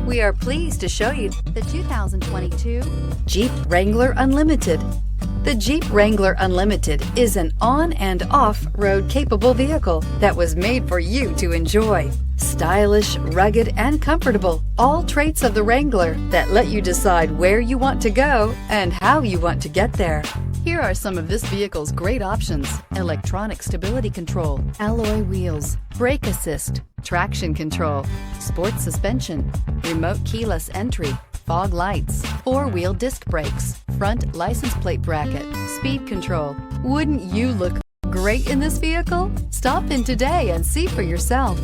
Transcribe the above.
We are pleased to show you the 2022 Jeep Wrangler Unlimited. The Jeep Wrangler Unlimited is an on- and off-road capable vehicle that was made for you to enjoy. Stylish, rugged, and comfortable, all traits of the Wrangler that let you decide where you want to go and how you want to get there. Here are some of this vehicle's great options: electronic stability control, alloy wheels, brake assist, traction control, sports suspension, remote keyless entry, fog lights, four-wheel disc brakes, front license plate bracket, speed control. Wouldn't you look great in this vehicle? Stop in today and see for yourself.